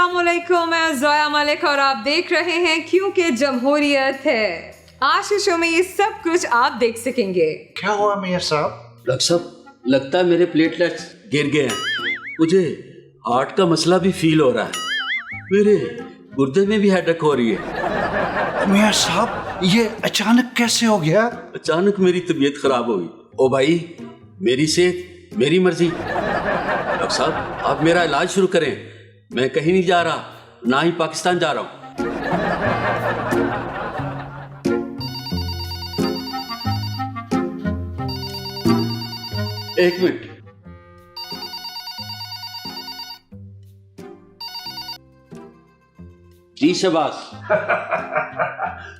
अस्सलामुअलैकुम, मैं ज़ोया मलिक और आप देख रहे हैं क्योंकि जमहूरियत है। आज के शो में ये सब कुछ आप देख सकेंगे। क्या हुआ मियां साहब? डॉक्टर साहब, लगता है मेरे प्लेटलेट्स गिर गए हैं। मुझे हार्ट का मसला भी फील हो रहा है। मेरे गुर्दे में भी हेडेक हो रही है। मियां साहब, ये अचानक कैसे हो गया? अचानक मेरी तबीयत खराब हो गई। ओ भाई, मेरी सेहत मेरी मर्जी। डॉक्टर साहब, आप मेरा इलाज शुरू करें। मैं कहीं नहीं जा रहा, ना ही पाकिस्तान जा रहा हूँ। एक मिनट। जी शबाश।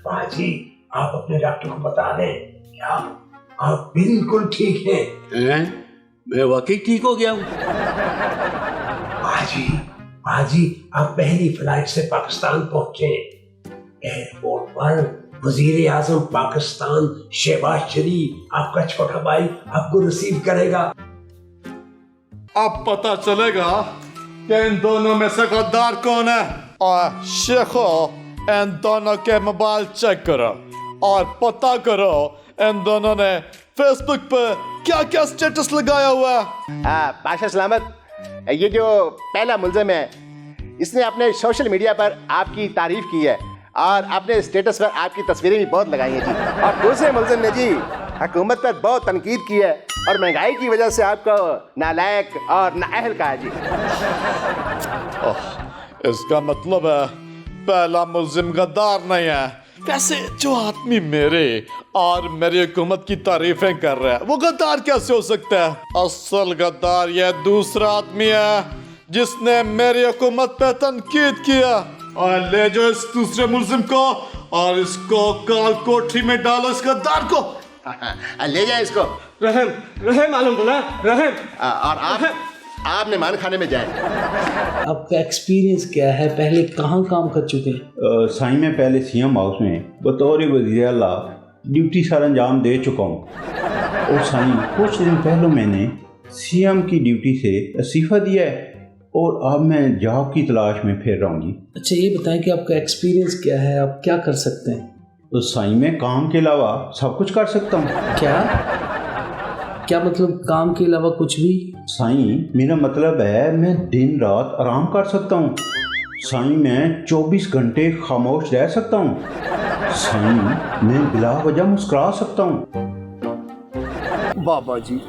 बाजी, आप अपने डॉक्टर को बता दें कि आप बिल्कुल ठीक हैं। मैं वाकई ठीक हो गया हूँ। बाजी, आप पहली फ्लाइट से पाकिस्तान पहुंचे। एयरपोर्ट पर वजीर आजम पाकिस्तान शहबाज शरीफ, आपका छोटा भाई, आपको रिसीव करेगा। अब पता चलेगा कि इन दोनों में से गद्दार कौन है। और शेखो, इन दोनों के मोबाइल चेक करो और पता करो इन दोनों ने फेसबुक पर क्या क्या स्टेटस लगाया हुआ है। बादशाह सलामत, ये जो पहला मुल्ज़िम है, इसने अपने सोशल मीडिया पर आपकी तारीफ की है और अपने स्टेटस पर आपकी तस्वीरें भी बहुत लगाई हैं जी। और दूसरे मुल्ज़िम ने जी हुकूमत पर बहुत तनकीद की है और महंगाई की वजह से आपको नालायक और नाअहल कहा जी। इसका मतलब है पहला मुल्ज़िम गद्दार नहीं है। कैसे जो आदमी मेरे और मेरी हुकूमत की तारीफें कर रहा है वो गद्दार कैसे हो सकता है? असल गद्दार ये दूसरा आदमी है जिसने मेरी हुकूमत पे तनकीद किया। और ले जाओ इस दूसरे मुल्ज़िम को और इसको काल कोठरी में डालो, इस गद्दार को। ले जाए इसको। रहम आलमदुल्लाह, रहम। और आप मेहमान खाने में जाए। आपका एक्सपीरियंस क्या है? पहले कहाँ काम कर चुके हैं? साई में पहले सीएम हाउस में बतौर वज़ीर आला ड्यूटी सर अंजाम दे चुका हूँ। और साई, कुछ दिन पहले मैंने सीएम की ड्यूटी से इस्तीफ़ा दिया है और अब मैं जॉब की तलाश में फिर रहा हूँ जी। अच्छा, ये बताएं कि आपका एक्सपीरियंस क्या है, आप क्या कर सकते हैं? तो साई में काम के अलावा सब कुछ कर सकता हूँ। क्या मतलब काम के अलावा कुछ भी? साईं, मेरा मतलब है मैं दिन रात आराम कर सकता हूँ। साईं, मैं 24 घंटे खामोश रह सकता हूँ। साईं, मैं बिला वजह मुस्कुरा सकता हूँ। बाबा जी,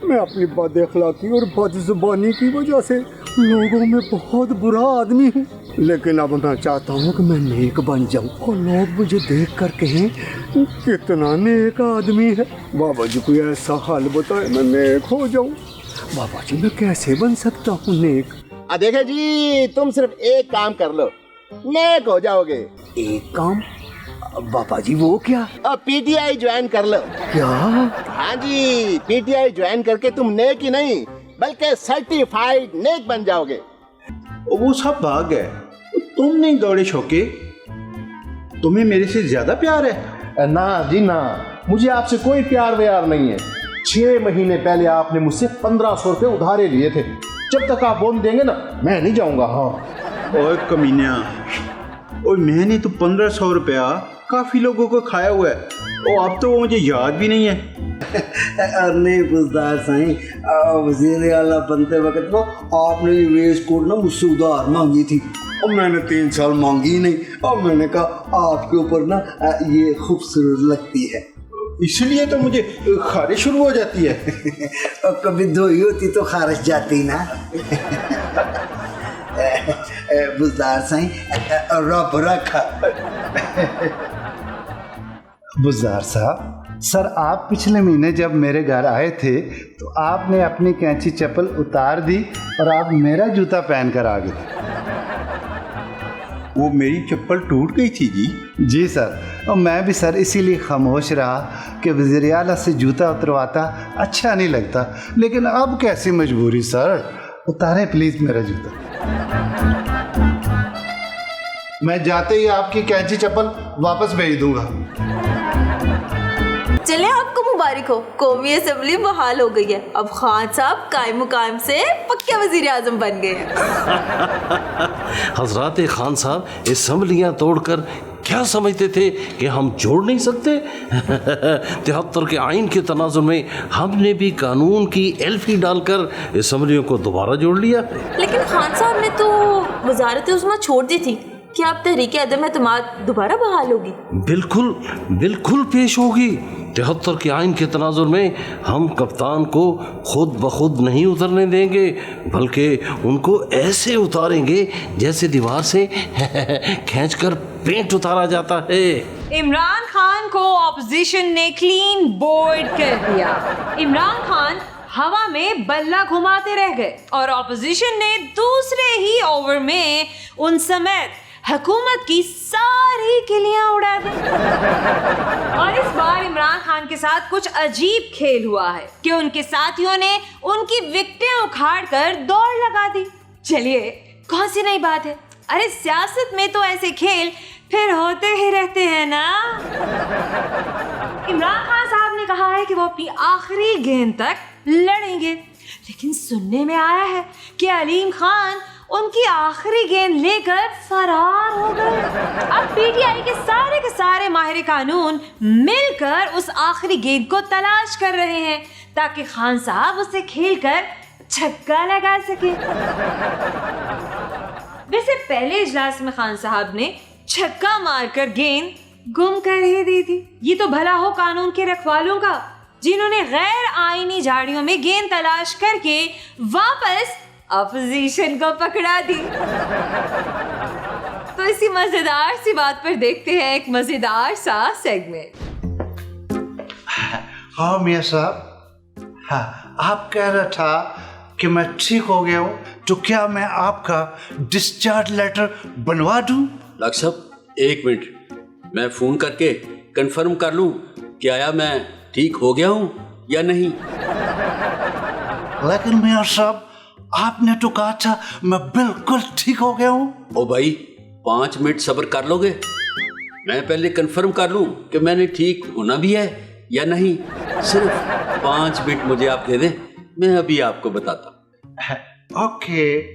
मैं अपनी बदअखलाकी और बदजुबानी की वजह से लोगों में बहुत बुरा आदमी हूँ, लेकिन अब मैं चाहता हूँ कि मैं नेक बन जाऊँ और लोग मुझे देख कर कहें कितना नेक आदमी है। बाबा जी, कोई ऐसा हाल बताए मैं नेक हो जाऊँ। बाबा जी, मैं कैसे बन सकता हूँ नेक? देखे जी, तुम सिर्फ एक काम कर लो, नेक हो जाओगे। एक काम? बाबा जी, वो क्या? पीटीआई ज्वाइन कर लो। क्या? हाँ जी, पीटीआई ज्वाइन करके तुम नेक ही नहीं बल्कि सर्टिफाइड नेक बन जाओगे। वो सब भाग है, तुम नहीं दौड़े शौके। तुम्हें मेरे से ज्यादा प्यार है? ना जी ना, मुझे आपसे कोई प्यार व्यार नहीं है। 6 महीने पहले आपने मुझसे 1500 रुपये उधारे लिए थे। जब तक आप वो नहीं देंगे ना, मैं नहीं जाऊंगा। हाँ। ओए कमीनिया, और मैंने तो 1500 रुपया काफी लोगों को खाया हुआ है और अब तो वो मुझे याद भी नहीं है। नहीं बुजदार साईं, वज़ीर आला बनते वक्त को आपने ये वेस्ट कोट ना मुझसे उधार मांगी थी और मैंने 3 साल मांगी नहीं और मैंने कहा आपके ऊपर ना ये खूबसूरत लगती है, इसलिए तो मुझे खारिश शुरू हो जाती है। और कभी धोई होती तो खारिश जाती ना। बुजदार साईं, रब रखा। बुज़दार साहब, सर, आप पिछले महीने जब मेरे घर आए थे तो आपने अपनी कैंची चप्पल उतार दी और आप मेरा जूता पहन कर आ गए। वो मेरी चप्पल टूट गई थी जी। जी सर, और मैं भी सर इसीलिए खामोश रहा कि वज़ीर आला से जूता उतरवाता अच्छा नहीं लगता, लेकिन अब कैसी मजबूरी सर। उतारें प्लीज़ मेरा जूता। मैं जाते ही आपकी कैंची चप्पल वापस भेज दूंगा। चले आपको मुबारक हो, कौमी असम्बली बहाल हो गई है। अब खान साहब कायम मुकाम से पक्के वजीर आजम बन गए हैं। हजरात खान साहब असम्बलियाँ तोड़कर क्या समझते थे कि हम जोड़ नहीं सकते? 73 के आइन के तनाजुर में हमने भी कानून की एल्फी डालकर असम्बलियों को दोबारा जोड़ लिया। लेकिन खान साहब ने तो वजारत उस्मा छोड़ दी थी। क्या अब तहरीक अदम एतमाद दोबारा बहाल होगी? बिल्कुल बिल्कुल पेश होगी। 73 के आइन के तनाजुर में हम कप्तान को खुद ब खुद नहीं उतरने देंगे, बल्कि उनको ऐसे उतारेंगे जैसे दीवार से खींचकर पेंट उतारा जाता है। इमरान खान को ऑपोजिशन ने क्लीन बोर्ड कर दिया। इमरान खान हवा में बल्ला घुमाते रह गए और ऑपोजिशन ने दूसरे ही ओवर में उन समेत हुकूमत की सारी किलियां उड़ा दी। और इस बार इमरान खान के साथ कुछ अजीब खेल हुआ है कि उनके साथियों ने उनकी विकेटें उखाड़कर दौड़ लगा दी। चलिए, कौन सी नई बात है? अरे सियासत में तो ऐसे खेल फिर होते ही रहते हैं ना। इमरान खान साहब ने कहा है कि वो अपनी आखिरी गेंद तक लड़ेंगे, लेकिन सुनने में आया है कि अलीम खान उनकी आखिरी गेंद लेकर फरार हो गए। अब पीटीआई के सारे माहिर कानून मिलकर उस आखिरी गेंद को तलाश कर रहे हैं ताकि खान साहब उसे खेलकर छक्का लगा सके। वैसे पहले इजलास में खान साहब ने छक्का मारकर गेंद गुम कर ही दी थी। ये तो भला हो कानून के रखवालों का, जिन्होंने गैर आईनी झाड़ियों में गेंद तलाश करके वापस अपोजिशन को पकड़ा दी। तो इसी मजेदार सी बात पर देखते हैं एक मजेदार सा सेगमेंट। हाँ मियाँ साहब, हाँ आप कह रहा था कि मैं ठीक हो गया हूँ, तो क्या मैं आपका डिस्चार्ज लेटर बनवा दूँ? डॉक्टर साहब एक मिनट, मैं फ़ोन करके कंफर्म कर लूँ कि आया मैं ठीक हो गया हूँ या नहीं। लेकिन मियाँ साहब, आपने तो कहा था मैं बिल्कुल ठीक हो गया हूँ। ओ भाई 5 मिनट सब्र कर लोगे? मैं पहले कंफर्म कर लूँ कि मैंने ठीक होना भी है या नहीं। सिर्फ 5 मिनट मुझे आप दे दें, मैं अभी आपको बताता हूँ। ओके।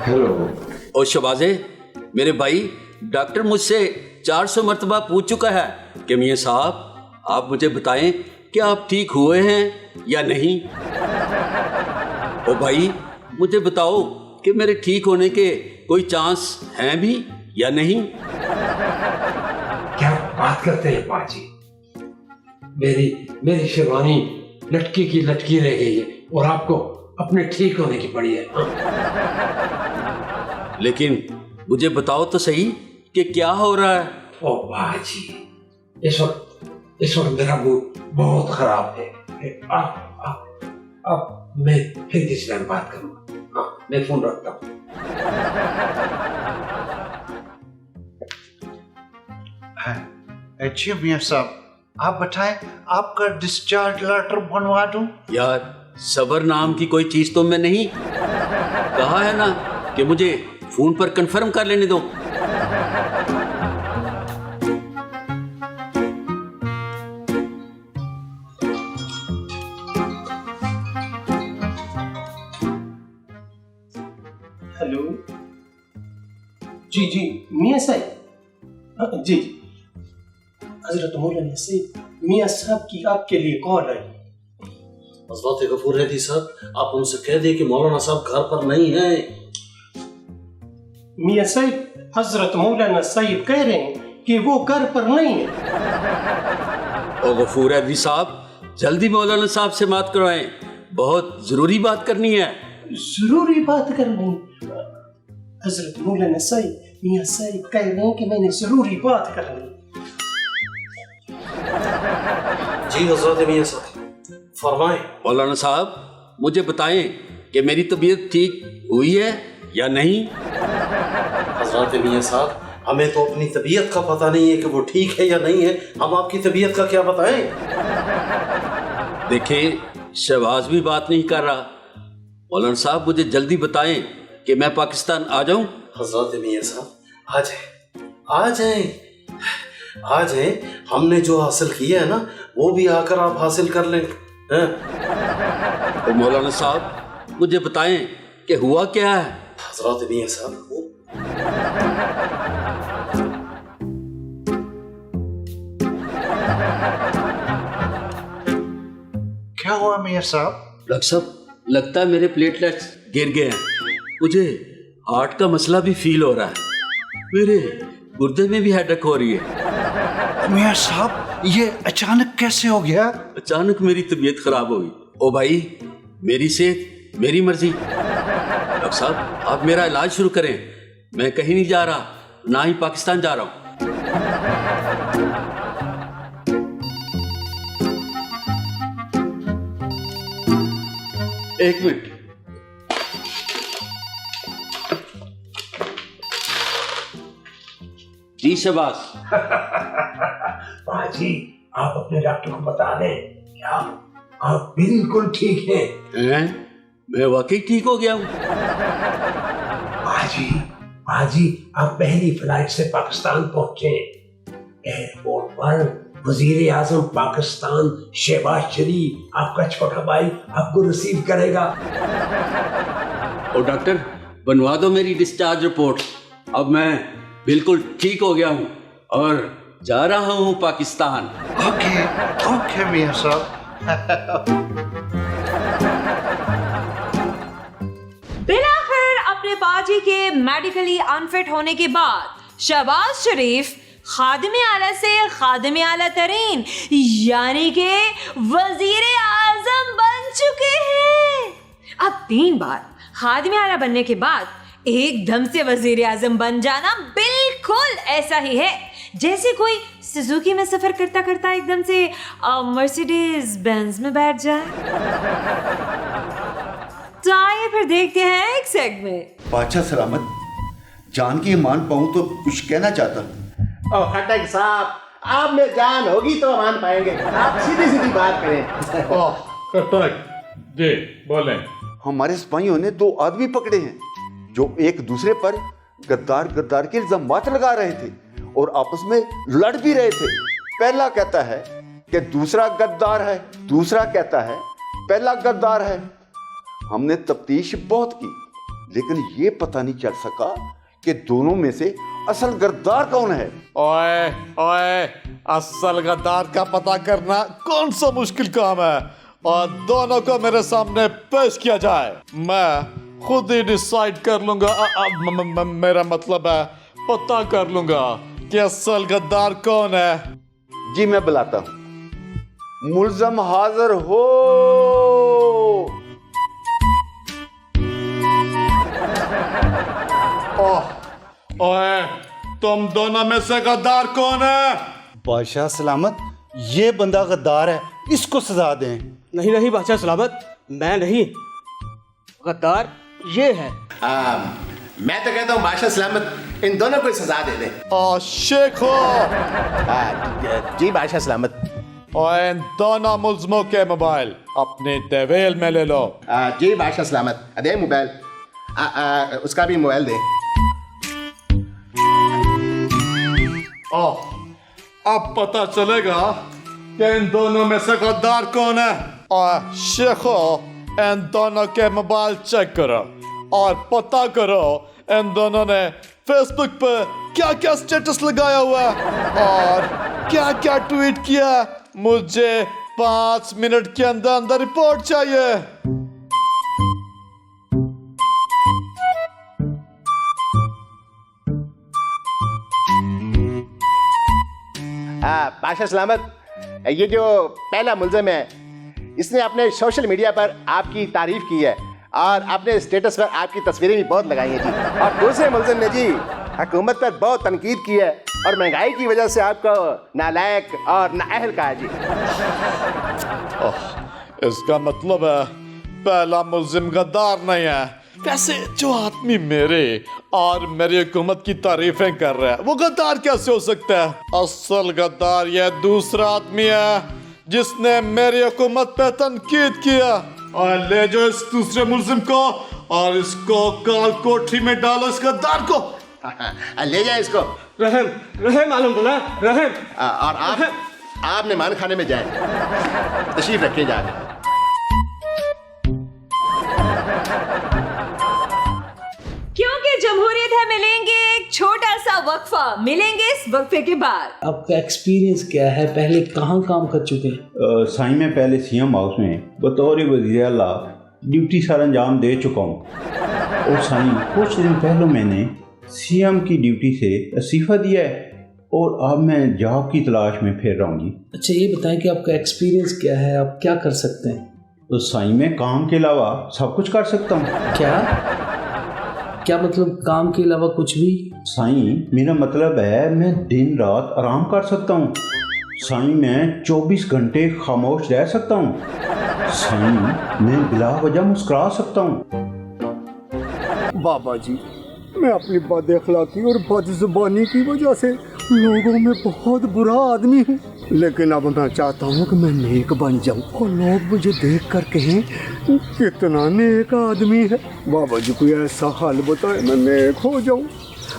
हेलो। ओ शबाजे, मेरे भाई, डॉक्टर मुझसे 400 मरतबा पूछ चुका है कि मियाँ साहब आप मुझे बताएं कि आप ठीक हुए हैं या नहीं। ओ भाई मुझे बताओ कि मेरे ठीक होने के कोई चांस हैं भी या नहीं। क्या बात करते हैं पाजी, मेरी शेरवानी लटकी की लटकी रह गई है और आपको अपने ठीक होने की पड़ी है। लेकिन मुझे बताओ तो सही कि क्या हो रहा है। ओ बाजी, इस वक्त मेरा मूड बहुत खराब है। अब मैं फिर किसी टाइम बात करूंगा। हाँ, मैं फोन रखता हूँ। अच्छा मियाँ साहब, आप बताएं आपका डिस्चार्ज लेटर बनवा दूं? यार सबर नाम की कोई चीज तो मैं नहीं, कहा है ना कि मुझे फोन पर कंफर्म कर लेने दो। हेलो जी मियाँ साहब, जी हजरत मौलाना से मियाँ साहब की आपके लिए कॉल आई। हज़रत गफूर रदी साहब, आप उनसे कह दें कि मौलाना साहब घर पर नहीं हैं। मियाँ साहब, हजरत मौलाना साहिब कह रहे हैं कि वो घर पर नहीं है। ओ गफूर रदी साहब, जल्दी मौलाना साहब से बात करवाएं, बहुत जरूरी बात करनी है। जरूरी बात करनी? हजरत मौलाना साहिब, मियां साहब कह रहे हैं कि मैंने जरूरी बात करनी। जी हजरत मियां साहब फरमाएं। मौलाना साहब मुझे बताएं कि मेरी तबीयत ठीक हुई है या नहीं। हजरत मियां साहब हमें तो अपनी तबीयत का पता नहीं है कि वो ठीक है या नहीं है, हम आपकी तबीयत का क्या बताएं। देखिए शहबाज भी बात नहीं कर रहा। मौलाना साहब मुझे जल्दी बताएं कि मैं पाकिस्तान आ जाऊं। हजरत मियां साहब आ जाएं आ जाएं, हमने जो हासिल किया है ना वो भी आकर आप हासिल कर लें। तो मौलाना साहब मुझे बताएं कि हुआ क्या है। हजरत मियां साहब क्या हुआ मियां साहब? डॉक्टर साहब लगता है मेरे प्लेटलेट्स गिर गए हैं। मुझे हार्ट का मसला भी फील हो रहा है। मेरे गुर्दे में भी हेडेक हो रही है। मियां साहब ये अचानक कैसे हो गया? अचानक मेरी तबीयत खराब हो गई। ओ भाई मेरी सेहत मेरी मर्जी। डॉक्टर साहब आप मेरा इलाज शुरू करें। मैं कहीं नहीं जा रहा, ना ही पाकिस्तान जा रहा हूं। एक मिनट। जी शहबाज। बाजी आप अपने डॉक्टर को बता दें क्या आप बिल्कुल ठीक हैं। मैं वाकई ठीक हो गया हूँ। बाजी आप पहली फ्लाइट से पाकिस्तान पहुंचे। एयरपोर्ट पर वजीर आजम पाकिस्तान शहबाज शरीफ आपका छोटा भाई आपको रिसीव करेगा। और डॉक्टर बनवा दो मेरी डिस्चार्ज रिपोर्ट। अब मैं बिल्कुल ठीक हो गया हूँ और जा रहा हूँ पाकिस्तान। ओके मियां साहब। बिलाखिर अपने बाजी के मेडिकली अनफिट होने के बाद शहबाज शरीफ खादिम आला से खादिम आला तरीन यानी के वजीर आजम बन चुके हैं। अब 3 बार खादिम आला बनने के बाद एकदम से वजीर आजम बन जाना बिल्कुल ऐसा ही है जैसे कोई सुजुकी में सफर करता करता एकदम से मर्सिडीज बेंज में बैठ जाए। तो आइए फिर देखते हैं एक सेगमेंट। बादशाह सलामत, जान की मान पाऊं तो कुछ कहना चाहता। खटक साहब आप में जान होगी तो मान पाएंगे, आप सीधी सीधी बात करें। खटक जी बोलें। हमारे सिपाहियों ने 2 आदमी पकड़े हैं जो एक दूसरे पर गद्दार के इल्जामात लगा रहे थे और आपस में लड़ भी रहे थे। पहला कहता है कि दूसरा गद्दार है, दूसरा कहता है पहला गद्दार है। हमने तफ्तीश बहुत की लेकिन ये पता नहीं चल सका कि दोनों में से असल गद्दार कौन है। ओए असल गद्दार का पता करना कौन सा मुश्किल काम है और दोनों को मेरे सामने पेश किया जाए, मैं खुद ही डिसाइड कर लूंगा। मेरा मतलब है पता कर लूंगा कि असल गद्दार कौन है। जी मैं बुलाता हूं। मुल्जम हाजिर हो। ओए तुम दोनों में से गद्दार कौन है? बादशाह सलामत ये बंदा गद्दार है, इसको सजा दें। नहीं बादशाह सलामत, मैं नहीं, गद्दार ये है। मैं तो कहता हूँ बादशाह सलामत इन दोनों को सजा दे दें। शेख हो। जी बादशाह सलामत। और इन दोनों मुल्जमों के मोबाइल अपने तवेल में ले लो। जी बादशाह सलामत। दे मोबाइल, उसका भी मोबाइल दे। अब पता चलेगा कि इन दोनों में से गद्दार कौन है। और शेखो इन दोनों के मोबाइल चेक करो और पता करो इन दोनों ने फेसबुक पर क्या क्या स्टेटस लगाया हुआ है और क्या क्या ट्वीट किया। मुझे 5 मिनट के अंदर अंदर रिपोर्ट चाहिए। बादशाह सलामत, ये जो पहला मुल्ज़िम है इसने अपने सोशल मीडिया पर आपकी तारीफ की है और अपने स्टेटस पर आपकी तस्वीरें भी बहुत लगाई हैं जी। और दूसरे मुल्ज़िम ने जी हुकूमत पर बहुत तनकीद की है और महंगाई की वजह से आपको नालायक और नाअहल कहा जी। इसका मतलब है पहला मुल्जिम गद्दार नहीं है। कैसे जो आदमी मेरे और मेरी हुकूमत की तारीफें कर रहा है वो गद्दार कैसे हो सकता है? असल गद्दार यह दूसरा आदमी है जिसने मेरी हुकूमत पे तनकीद किया। और ले जाओ इस दूसरे मुल्जिम को और इसको काल कोठरी में डालो, इस गद्दार को। ले जाए इसको। रहम आलम बुला रहम। और आप मेहमान खाने में जाए, तशरीफ रखिए जाके। क्योंकि जमहूरियत है, मिलेंगे एक छोटा सा वक्फा, मिलेंगे इस वक्फे के बाद। आपका एक्सपीरियंस क्या है, पहले कहाँ काम कर चुके हैं? साईं मैं पहले सीएम हाउस में बतौर वज़ीर आला ड्यूटी सर अंजाम दे चुका हूँ। और साईं कुछ दिन पहले मैंने सीएम की ड्यूटी से इस्तीफ़ा दिया है और अब मैं जॉब की तलाश में फिर रहा हूँ जी। अच्छा ये बताएं कि आपका एक्सपीरियंस क्या है, आप क्या कर सकते हैं? तो साईं मैं काम के अलावा सब कुछ कर सकता हूँ। क्या मतलब काम के अलावा कुछ भी? साईं मेरा मतलब है मैं दिन रात आराम कर सकता हूँ। साईं मैं 24 घंटे खामोश रह सकता हूँ। साईं मैं बिला वजह मुस्कुरा सकता हूँ। बाबा जी, मैं अपनी बदअखलाकी और बदजुबानी की वजह से लोगों में बहुत बुरा आदमी हूँ, लेकिन अब मैं चाहता हूँ कि मैं नेक बन जाऊँ और लोग मुझे देख कर कहें कितना नेक आदमी है। बाबा जी कोई ऐसा हाल बताए मैं नेक हो जाऊँ।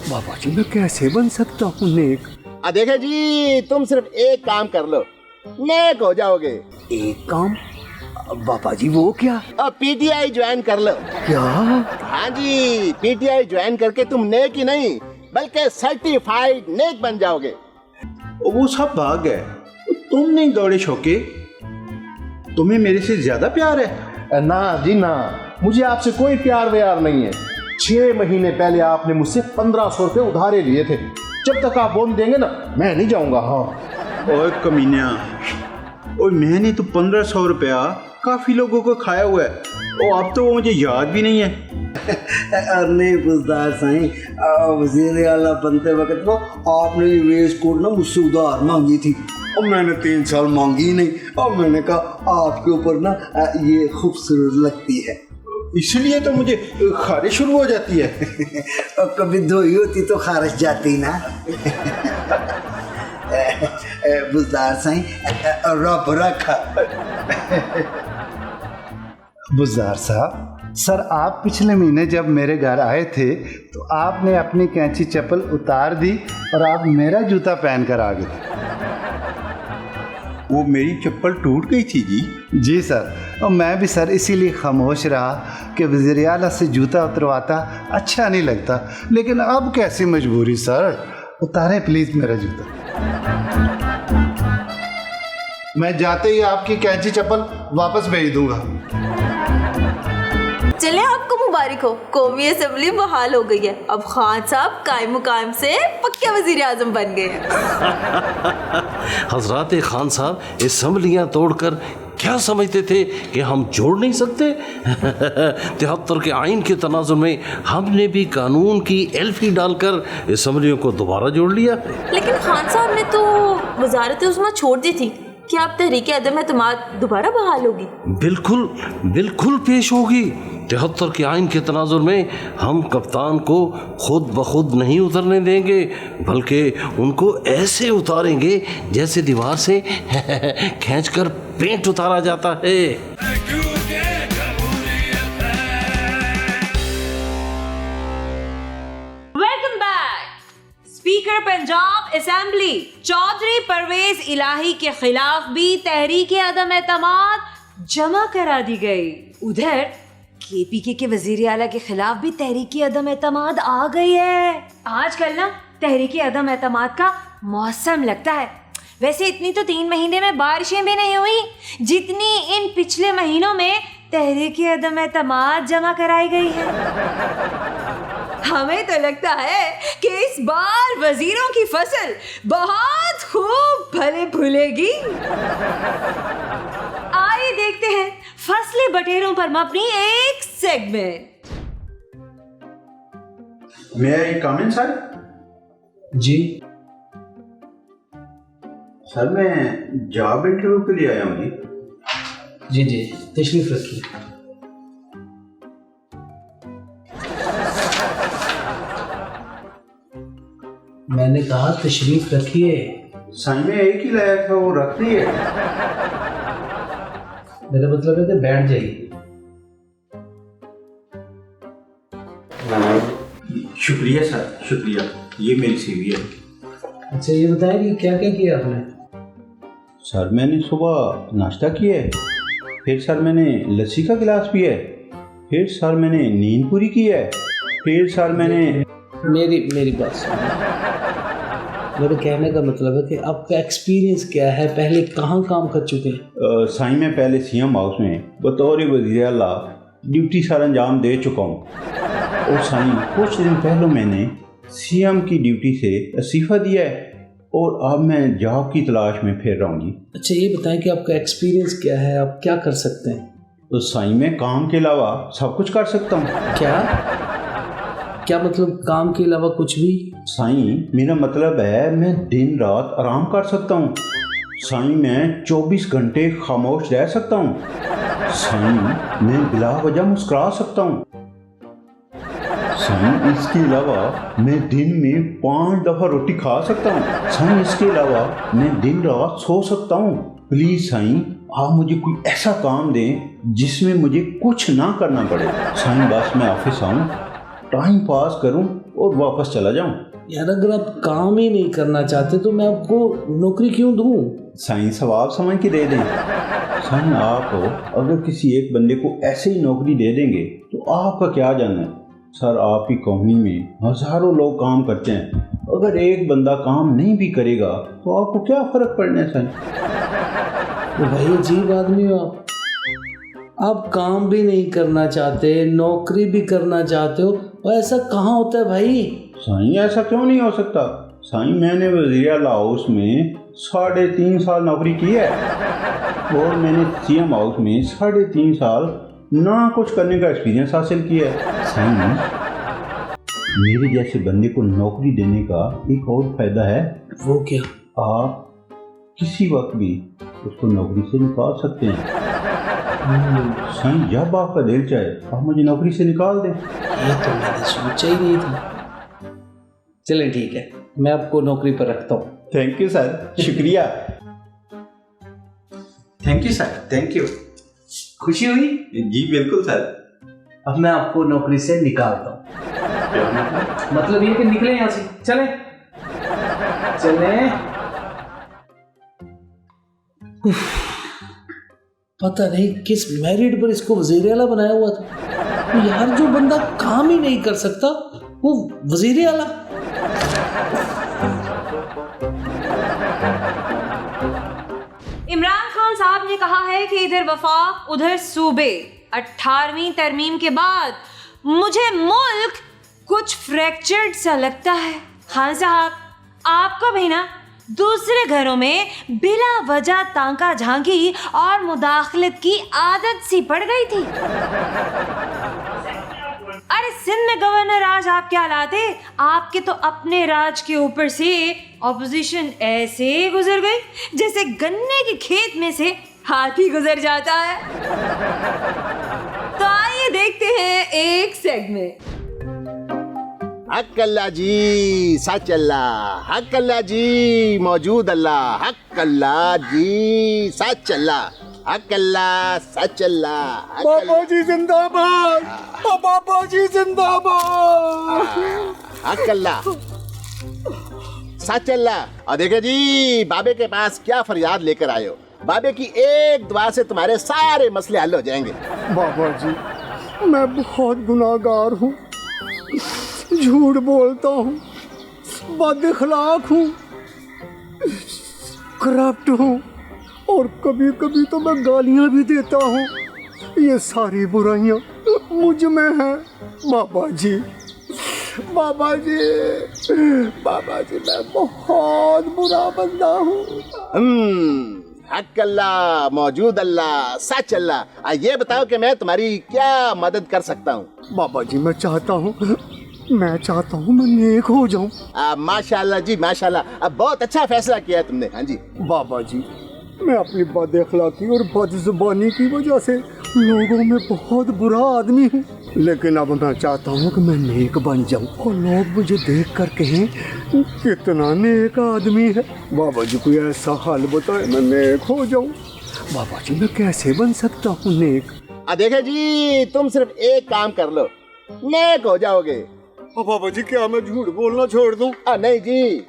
बाबा जी मैं कैसे बन सकता हूँ नेक? देखे जी, तुम सिर्फ एक काम कर लो, नेक हो जाओगे। एक काम? बाबा जी वो क्या? पीटीआई ज्वाइन कर लो। क्या? हाँ जी, पीटीआई ज्वाइन करके तुम नेक ही नहीं बल्कि सर्टिफाइड नेक बन जाओगे। वो सब भाग गए, तुम नहीं दौड़े शौके, तुम्हें मेरे से ज्यादा प्यार है? ना जी ना, मुझे आपसे कोई प्यार व्यार नहीं है। 6 महीने पहले आपने मुझसे 1500 रुपये उधारे लिए थे। जब तक आप वो नहीं देंगे ना मैं नहीं जाऊंगा। हाँ ओए कमीना, ओए मैंने तो 1500 रुपया काफी लोगों को खाया हुआ है और अब तो वो मुझे याद भी नहीं है। नहीं बुजदार साईं, वज़ीर आला बनते वक्त ना आपने ये वेस्ट कोट ना मुझसे उधार मांगी थी और मैंने 3 साल मांगी नहीं और मैंने कहा आपके ऊपर ना ये खूबसूरत लगती है, इसलिए तो मुझे खारिश शुरू हो जाती है। और कभी धोई होती तो खारिश जाती ना। बुजदार साईं रब रखा। बुज़दार साहब, सर आप पिछले महीने जब मेरे घर आए थे तो आपने अपनी कैंची चप्पल उतार दी और आप मेरा जूता पहन कर आ गए। वो मेरी चप्पल टूट गई थी जी। जी सर, और मैं भी सर इसीलिए खामोश रहा कि वज़ीर आला से जूता उतरवाता अच्छा नहीं लगता, लेकिन अब कैसी मजबूरी सर, उतारें प्लीज़ मेरा जूता। मैं जाते ही आपकी कैंची चप्पल वापस भेज दूंगा। चले आपको मुबारक हो, कौमी असेंबली बहाल हो गई है। अब खान साहब कायम मुकाम से पक्के वजीर आजम बन गए हैं। हजरात खान साहब असम्बलियाँ तोड़कर क्या समझते थे कि हम जोड़ नहीं सकते? 73 के आइन के तनाजुर में हमने भी कानून की एल्फी डालकर असम्बलियों को दोबारा जोड़ लिया। लेकिन खान साहब ने तो वजारत उस्मा छोड़ दी थी, क्या अब तहरीक अदम एतमाद दोबारा बहाल होगी? बिल्कुल बिल्कुल पेश होगी। 73 के आइन के तनाजुर में हम कप्तान को खुद ब खुद नहीं उतरने देंगे, बल्कि उनको ऐसे उतारेंगे जैसे दीवार से खींचकर पेंट उतारा जाता है। Welcome back. Speaker Punjab assembly Chaudhry Pervaiz Elahi के खिलाफ भी तहरीक अदम एतमाद जमा करा दी गई। उधर केपीके के वजीर आला के खिलाफ भी तहरीक अदम एतमाद आ गई है। आजकल ना तहरीक अदम एतमाद का मौसम लगता है। वैसे इतनी तो 3 महीने में बारिशें भी नहीं हुई जितनी इन पिछले महीनों में तहरीक अदम एतमाद जमा कराई गई है। हमें तो लगता है कि इस बार वजीरों की फसल बहुत खूब फले फूलेगी। आइए देखते हैं फसली बटेरों पर मबनी एक सेगमेंट। मैं कम इन सर। जी सर मैं जॉब इंटरव्यू के लिए आया हूँ जी। जी तशरीफ रखिए। मैंने कहा तशरीफ रखिए। साईं में एक ही लाया था, वो रख दिए। मेरा मतलब है कि बैठ जाइए। शुक्रिया सर, शुक्रिया। ये मेरी सीवी है। अच्छा ये बताएं कि क्या क्या किया आपने? सर मैंने सुबह नाश्ता किया है, फिर सर मैंने लस्सी का गिलास पिया है, फिर सर मैंने नींद पूरी की है, फिर सर मैंने मेरी बात सुनिए। मेरे कहने का मतलब है कि आपका एक्सपीरियंस क्या है, पहले कहाँ काम कर चुके हैं? साईं मैं पहले सीएम हाउस में बतौर वज़ीर आला ड्यूटी सर अंजाम दे चुका हूँ, और साईं कुछ दिन पहले मैंने सीएम की ड्यूटी से इस्तीफा दिया है और अब मैं जॉब की तलाश में फिर रहा हूँ जी। अच्छा ये बताएं कि आपका एक्सपीरियंस क्या है, आप क्या कर सकते हैं? तो साईं मैं काम के अलावा सब कुछ कर सकता हूँ। क्या मतलब काम के अलावा कुछ भी? साईं मेरा मतलब है मैं दिन रात आराम कर सकता हूँ। साईं मैं 24 घंटे खामोश रह सकता हूँ। साईं मैं बिला वजह मुस्कुरा सकता हूँ। साईं इसके अलावा मैं दिन में 5 दफ़ा रोटी खा सकता हूँ। साईं इसके अलावा मैं दिन रात सो सकता हूँ। प्लीज़ साईं आप मुझे कोई ऐसा काम दें जिसमें मुझे कुछ ना करना पड़े। साईं बस मैं ऑफिस आऊँ, टाइम पास करूं और वापस चला जाऊं। यार अगर आप काम ही नहीं करना चाहते तो मैं आपको नौकरी क्यों दूं? साईं सवाब समझ के दे दें। साईं आप अगर किसी एक बंदे को ऐसे ही नौकरी दे देंगे तो आपका क्या जाना है। सर आपकी कंपनी में हज़ारों लोग काम करते हैं, अगर एक बंदा काम नहीं भी करेगा तो आपको क्या फ़र्क पड़ना है। साईं तो भाई अजीब आदमी हो आप काम भी नहीं करना चाहते, नौकरी भी करना चाहते हो, और ऐसा कहाँ होता है भाई? साईं ऐसा क्यों नहीं हो सकता। साईं मैंने वज़ीर आला हाउस में 3.5 साल नौकरी की है और मैंने सीएम हाउस में 3.5 साल ना कुछ करने का एक्सपीरियंस हासिल किया है। साईं मेरे जैसे बंदे को नौकरी देने का एक और फायदा है। वो क्या? आप किसी वक्त भी उसको नौकरी से निकाल सकते हैं। साईं जब आपका दिल चाहे आप मुझे नौकरी से निकाल दें। ये तो मैंने सोचा ही नहीं था। चलें ठीक है, मैं आपको नौकरी पर रखता हूँ। थैंक यू सर, शुक्रिया। Thank you sir, thank you. खुशी हुई? जी बिल्कुल सर। अब मैं आपको नौकरी से निकालता हूँ। मतलब ये कि निकले यहाँ से, चले पता नहीं किस मेरिट पर इसको वजीर आला बनाया हुआ था। तो यार जो बंदा काम ही नहीं कर सकता वो वजीर आला। इमरान खान साहब ने कहा है कि इधर वफाक उधर सूबे। 18वीं तरमीम के बाद मुझे मुल्क कुछ फ्रैक्चर्ड सा लगता है। खान साहब आपको भी ना दूसरे घरों में बिला वजह तांका झांकी और मुदाखलत की आदत सी पड़ गई थी। अरे सिंध में गवर्नर राज आप क्या लाते, आपके तो अपने राज के ऊपर से ऑपोजिशन ऐसे गुजर गई जैसे गन्ने के खेत में से हाथी गुजर जाता है। तो आइए देखते हैं एक सेगमेंट। हक अल्लाह जी सच अल्लाह, हक अल्लाह जी मौजूद अल्लाह, हक अल्लाह जी सच अल्लाह, हक अल्लाह सच अल्लाह। बाबा जी जिंदाबाद, बाबा जी जिंदाबाद। हक अल्लाह सच अल्लाह। और देखो जी बाबे के पास क्या फरियाद लेकर आए हो। बाबे की एक दुआ से तुम्हारे सारे मसले हल हो जाएंगे। बाबा जी मैं बहुत गुनाहगार हूँ, झूठ बोलता हूँ, बदअखलाक हूँ, करप्ट हूँ और कभी कभी तो मैं गालियाँ भी देता हूँ। ये सारी बुराइयाँ मुझ में हैं। बाबा जी बाबा जी बाबा जी मैं बहुत बुरा बंदा हूँ। हक अल्लाह मौजूद अल्लाह सच अल्लाह। ये बताओ कि मैं तुम्हारी क्या मदद कर सकता हूँ। बाबा जी मैं चाहता हूँ मैं चाहता हूँ मैं नेक हो जाऊँ। माशाल्लाह जी माशाल्लाह, अब बहुत अच्छा फैसला किया है तुमने। हाँ जी बाबा जी, मैं अपनी बदअखलाकी और बदजुबानी की वजह से लोगों में बहुत बुरा आदमी हूँ, लेकिन अब मैं चाहता हूँ कि मैं नेक बन जाऊँ और लोग मुझे देख कर कहें कितना नेक आदमी है। बाबा जी कोई ऐसा हाल बताए मैं नेक हो जाऊँ। बाबा जी मैं कैसे बन सकता हूँ नेक? देखे जी, तुम सिर्फ एक काम कर लो, नेक हो जाओगे। बाबा जी क्या मैं झूठ बोलना छोड़ दूँ? नहीं जी।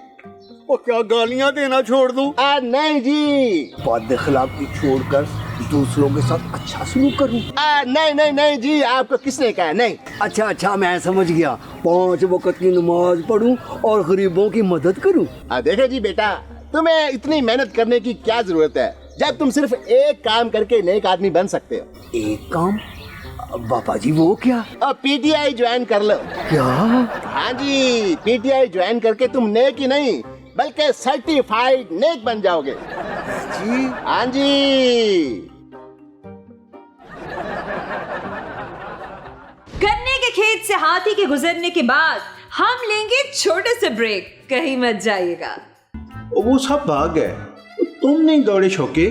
और क्या गालियाँ देना छोड़ दूँ? नहीं जी। बदअखलाकी छोड़कर दूसरों के साथ अच्छा सलूक करूँ? नहीं नहीं नहीं जी, आपको किसने कहा? नहीं। अच्छा मैं समझ गया, 5 वक्त की नमाज पढ़ूं और गरीबों की मदद करूं। देखो जी बेटा, तुम्हें इतनी मेहनत करने की क्या जरूरत है जब तुम सिर्फ एक काम करके नेक आदमी बन सकते हो। एक काम? बाबा जी वो क्या? पीटीआई ज्वाइन कर लो। क्या? हाँ जी, पीटीआई ज्वाइन करके तुम नेक ही नहीं बल्कि सर्टिफाइड नेक बन जाओगे जी। हाँ जी। गन्ने के खेत से हाथी के गुजरने के बाद हम लेंगे छोटे से ब्रेक, कहीं मत जाइएगा। वो सब भाग गए, तुम नहीं दौड़े छोके?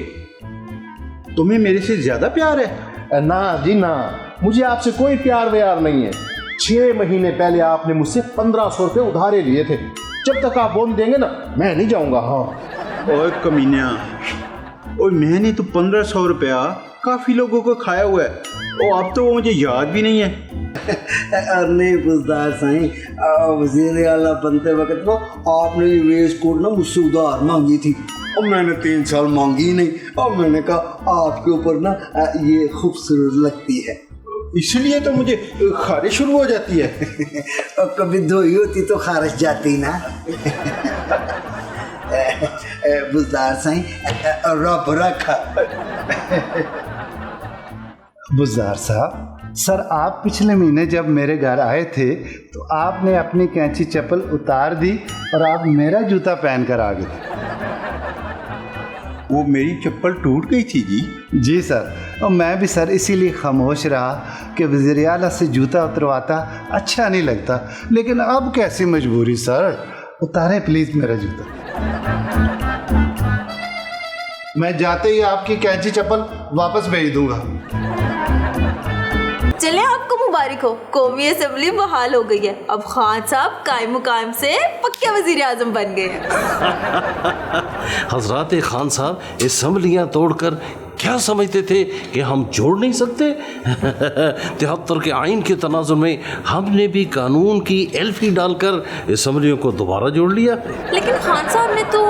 तुम्हें मेरे से ज्यादा प्यार है? ना जी ना, मुझे आपसे कोई प्यार व्यार नहीं है। 6 महीने पहले आपने मुझसे 1500 रुपये उधारे लिए थे। जब तक आप वो नहीं देंगे ना, मैं नहीं जाऊंगा। हाँ। ओए कमीना, ओए मैंने तो 1500 रुपया काफी लोगों को खाया हुआ है, और अब तो वो मुझे याद भी नहीं है। नहीं बुजदार साईं, वज़ीर आला बनते वक्त ना आपने ये वेस्ट कोट ना मुझसे उधार मांगी थी, और मैंने 3 साल मांगी नहीं, और मैंने कहा आपके ऊपर ना ये खूबसूरत लगती है, इसलिए तो मुझे खारिश शुरू हो जाती है। और कभी धोई होती तो खारिश जाती ना। बुजदार साईं, रब रखा। बुज़दार साहब, सर आप पिछले महीने जब मेरे घर आए थे तो आपने अपनी कैंची चप्पल उतार दी और आप मेरा जूता पहन कर आ गए। वो मेरी चप्पल टूट गई थी जी। जी सर, और मैं भी सर इसीलिए खामोश रहा कि वज़ीर आला से जूता उतरवाता अच्छा नहीं लगता, लेकिन अब कैसी मजबूरी सर, उतारें प्लीज़ मेरा जूता। मैं जाते ही आपकी कैंची चप्पल वापस भेज दूंगा। चले आपको मुबारक हो, कौमी असेंबली बहाल हो गई है। अब खान साहब कायम मुकाम से पक्के वजीर आजम बन गए हैं। हजरात खान साहब असम्बलियाँ तोड़कर क्या समझते थे कि हम जोड़ नहीं सकते? 73 के आइन के तनाजुर में हमने भी कानून की एल्फी डालकर असम्बलियों को दोबारा जोड़ लिया। लेकिन खान साहब ने तो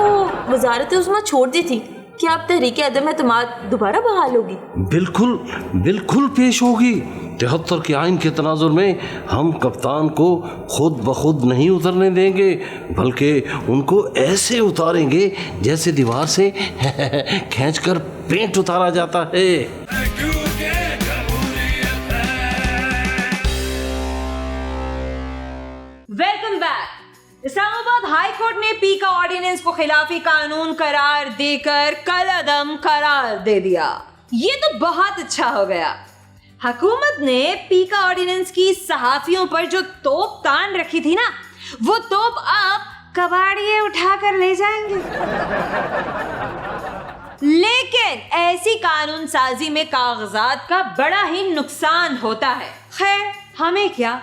वजारत उस्मा छोड़ दी थी, क्या अब तहरीक अदम एतमाद दोबारा बहाल होगी? बिल्कुल बिल्कुल पेश होगी। 73 के आइन के तनाजुर में हम कप्तान को खुद ब खुद नहीं उतरने देंगे, बल्कि उनको ऐसे उतारेंगे जैसे दीवार से खींचकर पेंट उतारा जाता है। Welcome back. Islamabad high court ने पीका ऑर्डिनेंस को खिलाफी कानून करार देकर कल अदम करार दे दिया। ये तो बहुत अच्छा हो गया। हुकूमत ने पीका ऑर्डिनेंस की सहाफियों पर जो तोप तान रखी थी ना, वो तोप अब कबाड़िए उठाकर ले जाएंगे। लेकिन ऐसी कानून साजी में कागजात का बड़ा ही नुकसान होता है। खैर हमें क्या,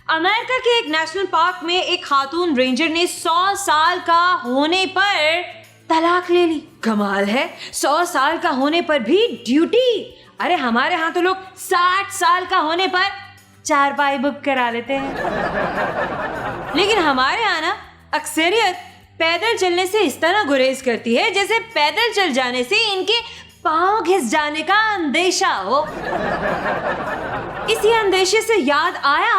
अमेरिका के एक नेशनल पार्क में एक खातून रेंजर ने 100 साल का होने पर तलाक ले ली। कमाल है, 100 साल का होने पर भी ड्यूटी। अरे हमारे यहाँ तो लोग 60 साल का होने पर चारपाई बुक करा लेते हैं। लेकिन हमारे यहाँ ना अक्सरियत पैदल चलने से इस तरह गुरेज करती है जैसे पैदल चल जाने से इनके पाँव घिस जाने का अंदेशा हो। इसी अंदेशे से याद आया,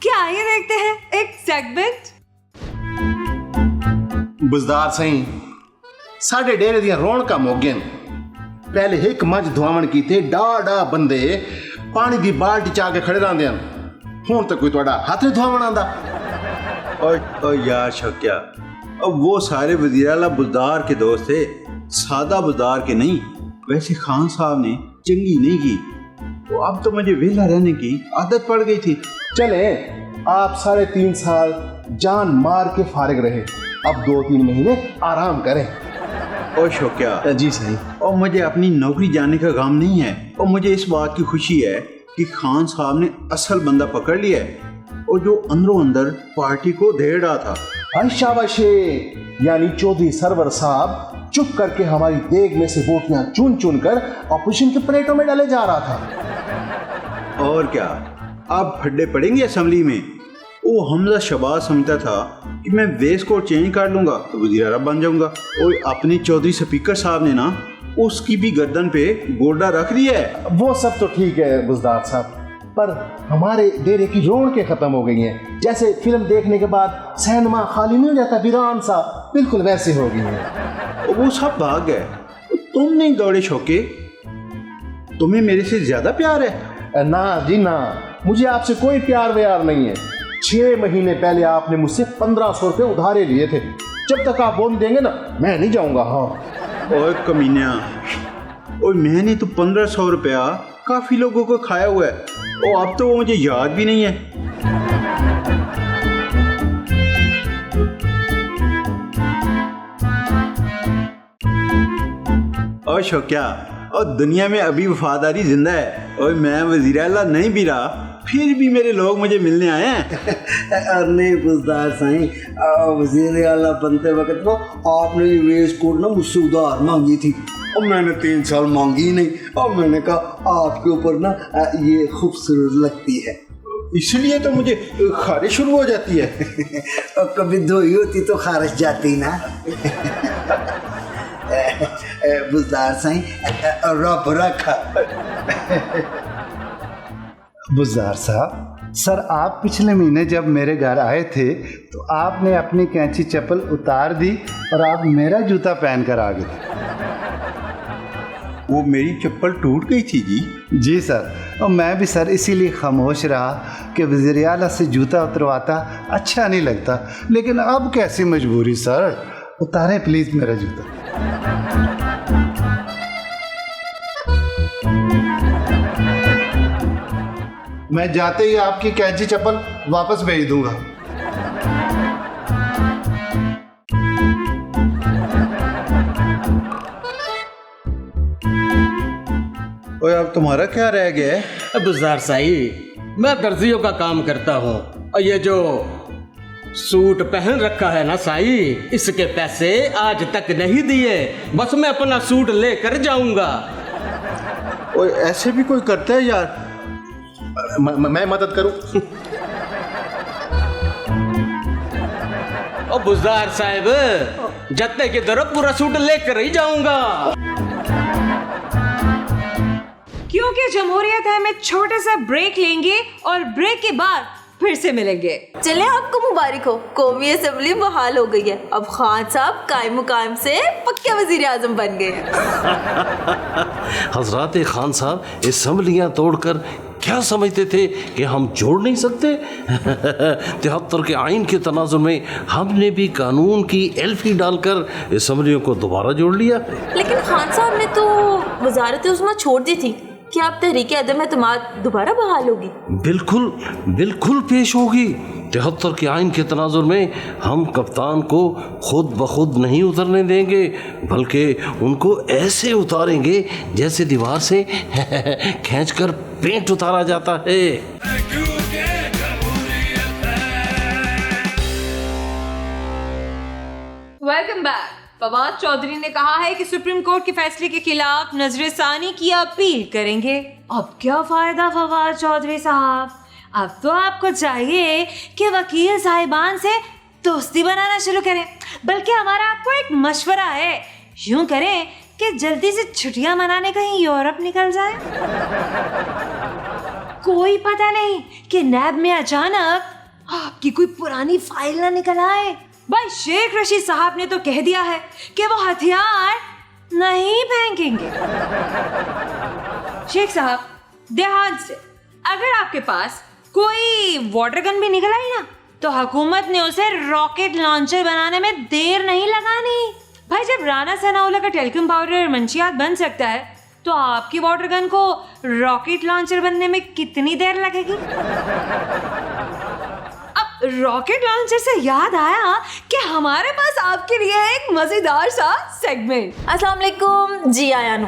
क्या ये देखते हैं एक सेगमेंट। बुजदार सही साढ़े डेरे दियां रौनक मोगे पहले एक मज धुआवण की थे, डा बंदे पानी दी बाल्टी चा के खड़े रहंदे हन। हुण तक कोई तुहाडा हाथ नहीं धुआवण आंदा। और यार शक्या, अब वो सारे वज़ीर आला बुजदार के दोस्त थे, सादा बुजदार के नहीं। वैसे खान साहब ने चंगी नहीं की, तो अब तो मुझे वेला रहने की आदत पड़ गई थी। चले आप 3.5 साल जान मार के फारिग रहे, अब 2-3 महीने आराम करें। और शौकिया जी सही। और मुझे अपनी नौकरी जाने का गम नहीं है, और मुझे इस बात की खुशी है कि खान साहब ने असल बंदा पकड़ लिया है, और जो अंदरों अंदर पार्टी को धेड़ रहा था। शाबाश, यानी चौधरी सरवर साहब चुप करके हमारी देग में से बोटियां चुन चुन कर ऑपोजिशन के प्लेटों में डाले जा रहा था। और क्या, अब फड्डे पड़ेंगे असेंबली में। वो हमजा शबाज समझता था कि मैं वेस्ट कोट चेंज कर लूंगा तो वज़ीर आला बन जाऊंगा, और अपने चौधरी स्पीकर साहब ने ना उसकी भी गर्दन पे गोडा रख दिया है। वो सब तो ठीक है बुजदार साहब, पर हमारे डेरे की रौनकें खत्म हो गई हैं। जैसे फिल्म देखने के बाद सिनेमा खाली नहीं हो जाता, वीरान सा, बिल्कुल वैसे हो गई है। वो सब भाग गए, तुम नहीं दौड़े शौके। तुम्हें मेरे से ज्यादा प्यार है? ना जी ना, मुझे आपसे कोई प्यार व्यार नहीं है। 6 महीने पहले आपने मुझसे 1500 रुपये उधारे लिए थे। जब तक आप वो नहीं देंगे ना, मैं नहीं जाऊंगा। हाँ ओए कमीना, और मैंने तो 1500 रुपया काफी लोगों को खाया हुआ है, और अब तो वो मुझे याद भी नहीं है। और शौकिया, और दुनिया में अभी वफादारी जिंदा है, और मैं वज़ीर आला नहीं भी रहा, फिर भी मेरे लोग मुझे मिलने आए हैं। अरे बुजदार साईं, वज़ीर आला बनते वक्त वो आपने ये वेस्ट कोट ना मुझसे उधार मांगी थी, और मैंने 3 साल मांगी नहीं, और मैंने कहा आपके ऊपर ना ये खूबसूरत लगती है, इसलिए तो मुझे खारिश शुरू हो जाती है। और कभी धोई होती तो खारिश जाती ना। बुजदार साईं, रब रखा। बुज़दार साहब, सर आप पिछले महीने जब मेरे घर आए थे तो आपने अपनी कैंची चप्पल उतार दी और आप मेरा जूता पहन कर आ गए। वो मेरी चप्पल टूट गई थी जी। जी सर, और मैं भी सर इसीलिए खामोश रहा कि वज़ीर आला से जूता उतरवाता अच्छा नहीं लगता, लेकिन अब कैसी मजबूरी सर, उतारें प्लीज़ मेरा जूता। मैं जाते ही आपकी कैंची चप्पल वापस भेज दूंगा। और अब तुम्हारा क्या रह गया है? बुज़दार साई, मैं दर्जियों का काम करता हूँ, और ये जो सूट पहन रखा है ना साई, इसके पैसे आज तक नहीं दिए, बस मैं अपना सूट लेकर जाऊंगा। और ऐसे भी कोई करता है यार? मैं मदद करूं? ओ बुज़दार साहब, जत्ते की तरफ पूरा सूट लेकर ही जाऊंगा। क्योंकि जमहूरियत है, में छोटा सा ब्रेक लेंगे और ब्रेक के बाद फिर से मिलेंगे। चले, आपको मुबारक हो, कौमी असेंबली बहाल हो गई है। अब खान साहब कायम मुकायम से पक्के वजीर आजम बन गए हैं। हजरात खान साहब असम्बलियाँ तोड़कर क्या समझते थे कि हम जोड़ नहीं सकते? 73 के आइन के तनाजुर में हमने भी कानून की एल्फी डालकर असम्बलियों को दोबारा जोड़ लिया। लेकिन खान साहब ने तो वजारत उस्मा छोड़ दी थी। क्या अब तहरीक अदम एतमाद दोबारा बहाल होगी? बिल्कुल बिल्कुल पेश होगी। 73 के आइन के तनाजुर में हम कप्तान को खुद ब खुद नहीं उतरने देंगे, बल्कि उनको ऐसे उतारेंगे जैसे दीवार से खींचकर पेंट उतारा जाता है। Welcome back. फवाद चौधरी ने कहा है कि सुप्रीम कोर्ट के फैसले के खिलाफ नजरसानी की अपील करेंगे। अब क्या फायदा फवाद चौधरी साहब, अब तो आपको चाहिए कि वकील साहिबान से दोस्ती बनाना शुरू करें। बल्कि हमारा आपको एक मशवरा है, यूं करें कि जल्दी से छुट्टियां मनाने कहीं यूरोप निकल जाए। कोई पता नहीं कि नैब में अचानक आपकी कोई पुरानी फाइल ना निकल आए। भाई शेख रशीद साहब ने तो कह दिया है कि वो हथियार नहीं फेंकेंगे। शेख साहब, ध्यान से, अगर आपके पास कोई वाटर गन भी निकल आई ना, तो हुकूमत ने उसे रॉकेट लॉन्चर बनाने में देर नहीं लगानी। भाई जब राना सनाउल्लाह का टेलीकॉम पाउडर मंशियात बन सकता है, तो आपकी वाटर गन को रॉकेट लॉन्चर बनने में कितनी देर लगेगी? रॉकेट लॉन्चर से याद आया कि हमारे पास आपके लिए एक मजेदार सा सेगमेंट। अस्सलाम वालेकुम जी आयानू।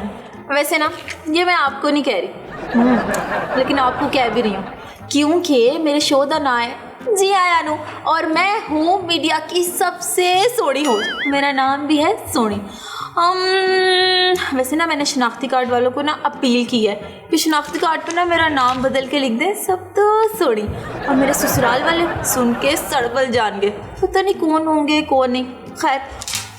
वैसे ना ये मैं आपको नहीं कह रही, लेकिन आपको कह भी रही हूँ क्योंकि मेरे शो का नाम है जी आयानू और मैं हूँ मीडिया की सबसे सोनी होस्ट। मेरा नाम भी है सोनी। वैसे ना मैंने शनाख्ती कार्ड वालों को ना अपील की है कि शनाख्ती कार्ड पर ना मेरा नाम बदल के लिख दें सब तो सोनी, और मेरे ससुराल वाले सुन के सड़बल जान गए, पता नहीं कौन होंगे कौन नहीं। खैर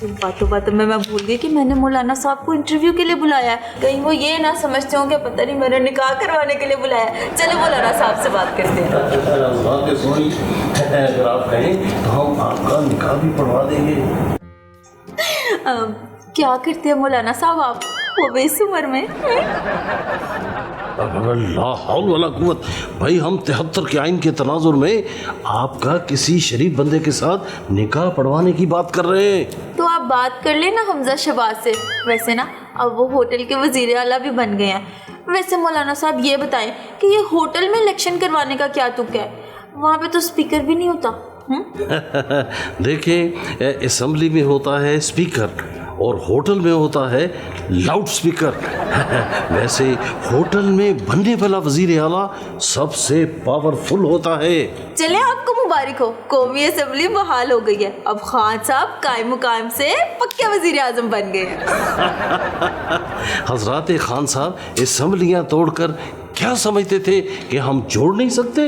बातों में मैं भूल गई कि मैंने मौलाना साहब को इंटरव्यू के लिए बुलाया है। कहीं वो ये ना समझते होंगे पता नहीं मैंने निकाह करवाने के लिए बुलाया है। चलो मौलाना साहब से बात करते हैं। अगर आप कहें तो हम आपका निकाह भी पढ़वा देंगे। क्या करते हैं मौलाना साहब आप वो बेस उम्र में? ला हौल वला कुव्वत। भाई हम 73 के आइन के तनाजुर में आपका किसी शरीफ बंदे के साथ निकाह पढ़वाने की बात कर रहे हैं। तो आप बात कर लेना हमजा शहबाज से। वैसे ना अब वो होटल के वजीर आला भी बन गए हैं। वैसे मौलाना साहब ये बताएं कि ये होटल में इलेक्शन करवाने का क्या तुक है? वहाँ पे तो स्पीकर भी नहीं होता। देखिए असेंबली में होता है स्पीकर और होटल में होता है लाउड स्पीकर। वैसे होटल में बनने वाला वजीर आला सबसे पावरफुल होता है। चले आपको मुबारक हो, कौमी असेंबली बहाल हो गई है। अब खान साहब कायम मुकाम से पक्के वजीर आजम बन गए हैं। हजरात खान साहब असेंबलियां तोड़कर क्या समझते थे कि हम जोड़ नहीं सकते?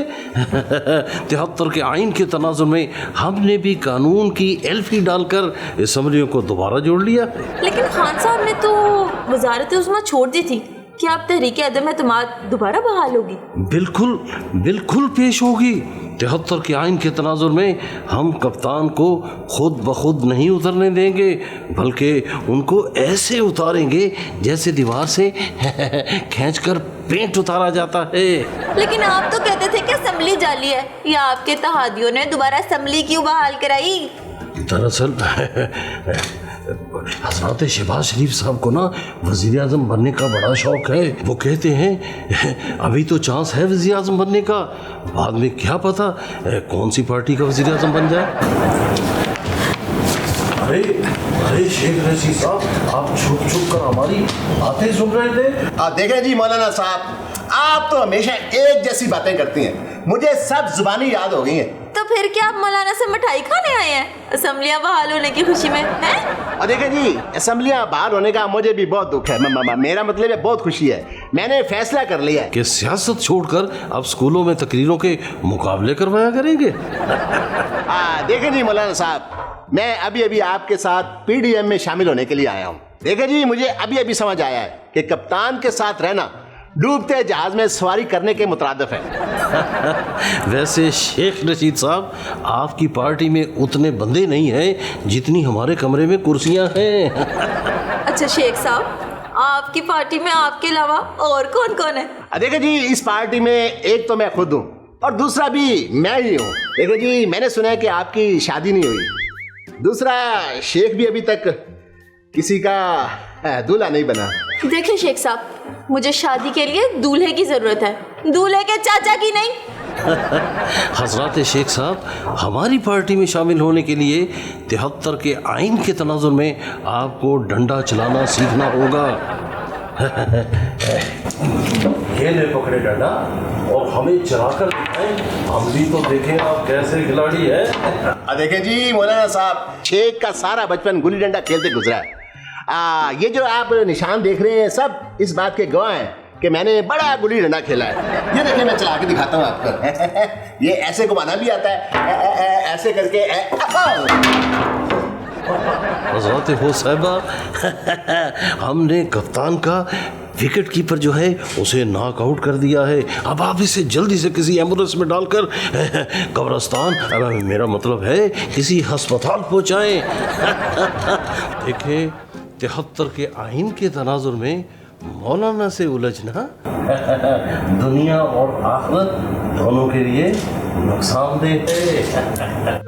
73 के आइन के तनाजुर में हमने भी कानून की एल्फी डालकर असेंबलियों को दोबारा जोड़ लिया। लेकिन खान साहब ने तो वजारत उस्मा छोड़ दी थी। क्या अब तहरीक अदम एतमाद दोबारा बहाल होगी? बिल्कुल बिल्कुल पेश होगी। 73 के आइन के तनाजुर में हम कप्तान को खुद ब खुद नहीं उतरने देंगे, बल्कि उनको ऐसे उतारेंगे जैसे दीवार से खींचकर पेंट उतारा जाता है। लेकिन आप तो कहते थे कि असेंबली जाली है, या आपके तहादियों ने दोबारा असेंबली क्यों बहाल कराई? दरअसल हजरत शहबाज शरीफ साहब को ना वजीर आजम बनने का बड़ा शौक है। वो कहते हैं अभी तो चांस है वजीर आजम बनने का, बाद में क्या पता कौन सी पार्टी का वजीर आजम बन जाए। अरे शेख रशीद साहब, आप छुप छुप कर हमारी बातें सुन रहे थे। देखें जी मौलाना साहब, आप तो हमेशा एक जैसी बातें करती हैं, मुझे सब जुबानी याद हो गई हैं। तो फिर क्या आप मौलाना से मिठाई खाने आए हैं असेंबलियां बहाल होने की खुशी में? हैं? और देखें जी, असेंबलियां बहाल होने का मुझे भी बहुत दुख है। मेरा मतलब है बहुत खुशी है। मैंने फैसला कर लिया है कि सियासत छोड़कर अब स्कूलों में तकरीरों के मुकाबले करवाया करेंगे। देखें जी मौलाना साहब, मैं अभी अभी आपके साथ पीडीएम में शामिल होने के लिए आया हूँ। देखें जी, मुझे अभी अभी समझ आया है कि कप्तान के साथ रहना डूबते जहाज में सवारी करने के मुतरादिफ है। वैसे शेख रशीद साहब, आपकी पार्टी में उतने बंदे नहीं हैं जितनी हमारे कमरे में कुर्सियां हैं। अच्छा शेख साहब, आपकी पार्टी में आपके अलावा और कौन कौन है? देखिए जी, इस पार्टी में एक तो मैं खुद हूँ और दूसरा भी मैं ही हूँ। देखिए जी, मैंने सुना है कि आपकी शादी नहीं हुई। दूसरा, शेख भी अभी तक किसी का दूल्हा नहीं बना। देखिए शेख साहब, मुझे शादी के लिए दूल्हे की जरूरत है, दूल्हे के चाचा की नहीं। हजरत शेख साहब, हमारी पार्टी में शामिल होने के लिए 73 के आइन के तनाजुर में आपको डंडा चलाना सीखना होगा। ये ले पकड़े डंडा और हमें चलाकर दिखाएं, हम भी तो देखें आप कैसे खिलाड़ी है। देखें जी मौलाना साहब, शेख का सारा बचपन गुल्ली डंडा खेलते गुजरा है। ये जो आप निशान देख रहे हैं सब इस बात के गवाह हैं कि मैंने बड़ा गुल्ली डंडा खेला है। ये देखिए, मैं चला के दिखाता हूँ आपको। ये ऐसे घुमाना भी आता है, ऐसे करके। हज़रत हो साहिबा, हमने कप्तान का विकेट कीपर जो है उसे नॉकआउट कर दिया है। अब आप इसे जल्दी से किसी एम्बुलेंस में डालकर कब्रिस्तान, मेरा मतलब है किसी अस्पताल पहुंचाएं। देखिए, 73 के आइन के तनाजुर में मौलाना से उलझना दुनिया और आखिरत दोनों के लिए नुकसानदेह है।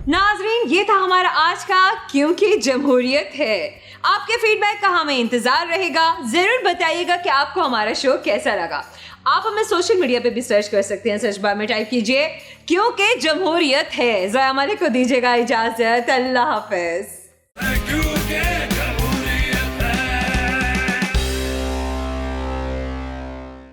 नाजरीन, ये था हमारा आज का क्योंकि जमहूरियत है। आपके फीडबैक का हमें इंतजार रहेगा। जरूर बताइएगा कि आपको हमारा शो कैसा लगा। आप हमें सोशल मीडिया पे भी सर्च कर सकते हैं, सर्च बार में टाइप कीजिए क्योंकि जमहूरियत है। ज़या मलिक को दीजिएगा इजाजत, अल्लाह हाफिज।